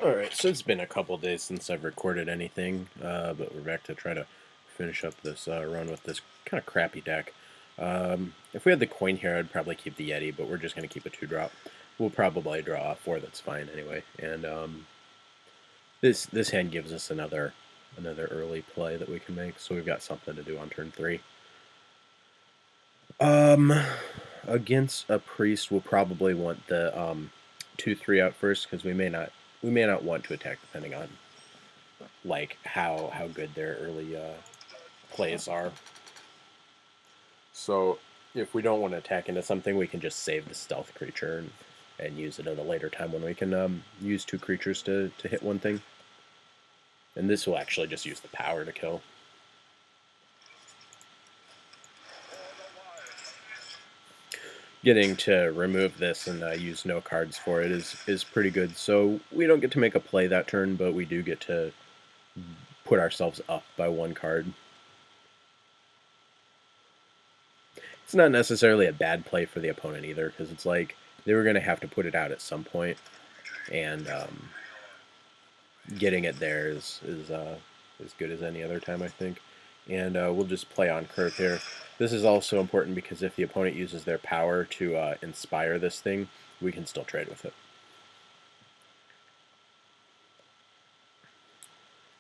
Alright, so it's been a couple days since I've recorded anything, but we're back to try to finish up this run with this kind of crappy deck. If we had the coin here, I'd probably keep the Yeti, but we're just going to keep a 2-drop. We'll probably draw a 4 that's fine anyway. And this hand gives us another early play that we can make, so we've got something to do on turn 3. Against a priest, we'll probably want the 2-3 out first, because we may not want to attack depending on like how good their early plays are. So if we don't want to attack into something, we can just save the stealth creature and use it at a later time when we can use 2 creatures to hit one thing. And this will actually just use the power to kill. Getting to remove this and use no cards for it is pretty good. So we don't get to make a play that turn, but we do get to put ourselves up by 1 card. It's not necessarily a bad play for the opponent either, because it's like they were going to have to put it out at some point, and getting it there is as good as any other time, I think. And we'll just play on curve here. This is also important because if the opponent uses their power to inspire this thing, we can still trade with it.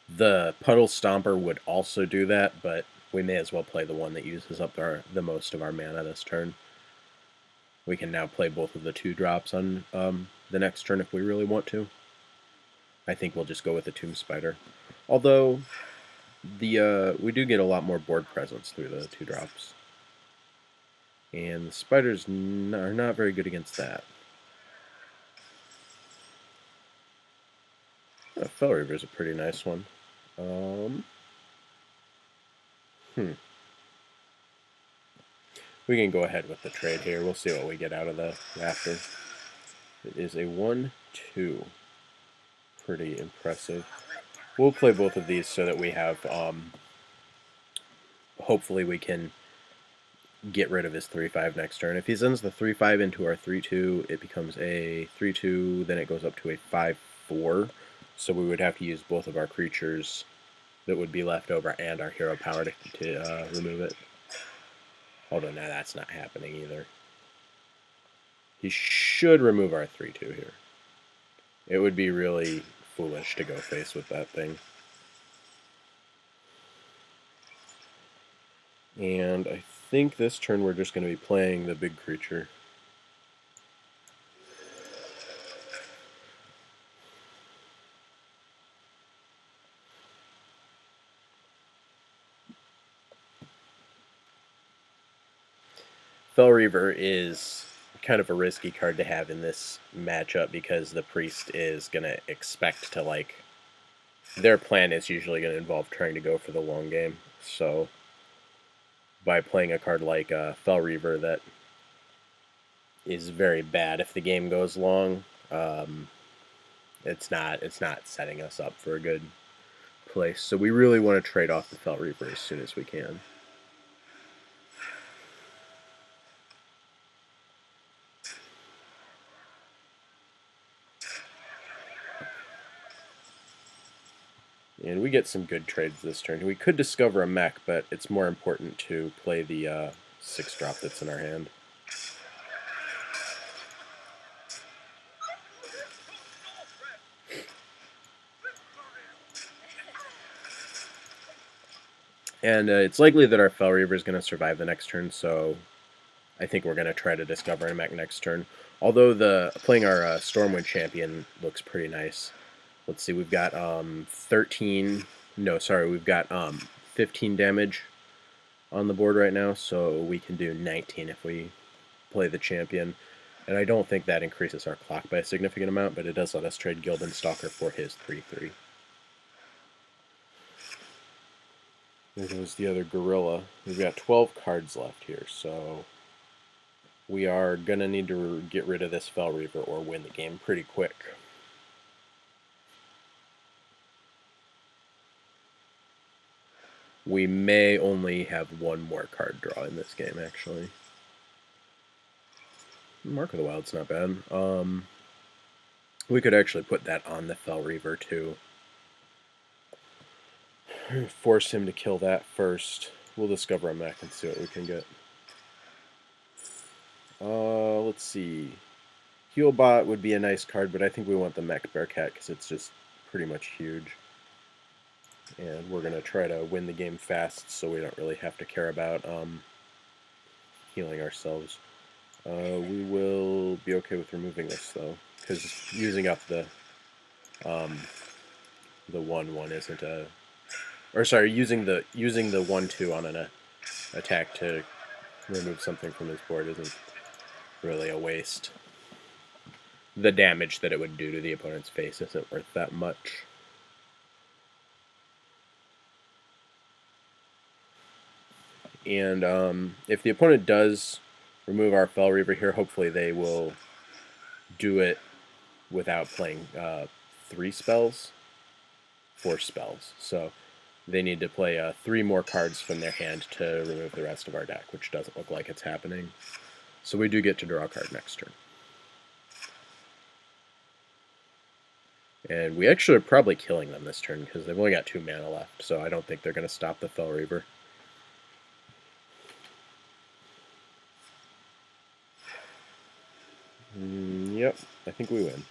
The Puddle Stomper would also do that, but we may as well play the one that uses up the most of our mana this turn. We can now play both of the 2-drops on the next turn if we really want to. I think we'll just go with the Tomb Spider. Although, we do get a lot more board presence through the 2-drops. And the spiders are not very good against that. Fel Reaver is a pretty nice one. We can go ahead with the trade here. We'll see what we get out of the Raptor. It is a 1-2. Pretty impressive. We'll play both of these so that we have, hopefully we can get rid of his 3-5 next turn. If he sends the 3-5 into our 3-2, it becomes a 3-2, then it goes up to a 5-4. So we would have to use both of our creatures that would be left over and our hero power to remove it. Although now that's not happening either. He should remove our 3-2 here. It would be really foolish to go face with that thing. And I think this turn we're just going to be playing the big creature. Fel Reaver is kind of a risky card to have in this matchup because the priest is going to expect to, like, their plan is usually going to involve trying to go for the long game. So by playing a card like Fel Reaver that is very bad if the game goes long, it's not setting us up for a good place. So we really want to trade off the Fel Reaver as soon as we can. And we get some good trades this turn. We could discover a mech, but it's more important to play the 6-drop that's in our hand. And it's likely that our Fel Reaver is going to survive the next turn, so I think we're going to try to discover a mech next turn. Although playing our Stormwind champion looks pretty nice. Let's see, we've got 15 damage on the board right now, so we can do 19 if we play the champion. And I don't think that increases our clock by a significant amount, but it does let us trade Gildan Stalker for his 3-3. There goes the other gorilla. We've got 12 cards left here, so we are going to need to get rid of this Fel Reaver or win the game pretty quick. We may only have one more card draw in this game, actually. Mark of the Wild's not bad. We could actually put that on the Fell Reaver too. Force him to kill that first. We'll discover a mech and see what we can get. Let's see. Healbot would be a nice card, but I think we want the Mech Bearcat because it's just pretty much huge. And we're going to try to win the game fast so we don't really have to care about healing ourselves. We will be okay with removing this, though, because using up the 1/1 isn't a... Or sorry, using the 1/2 on an attack to remove something from his board isn't really a waste. The damage that it would do to the opponent's face isn't worth that much. And if the opponent does remove our Fell Reaver here, hopefully they will do it without playing 4 spells. So they need to play 3 more cards from their hand to remove the rest of our deck, which doesn't look like it's happening. So we do get to draw a card next turn. And we actually are probably killing them this turn because they've only got 2 mana left, so I don't think they're going to stop the Fell Reaver. Yep, I think we win.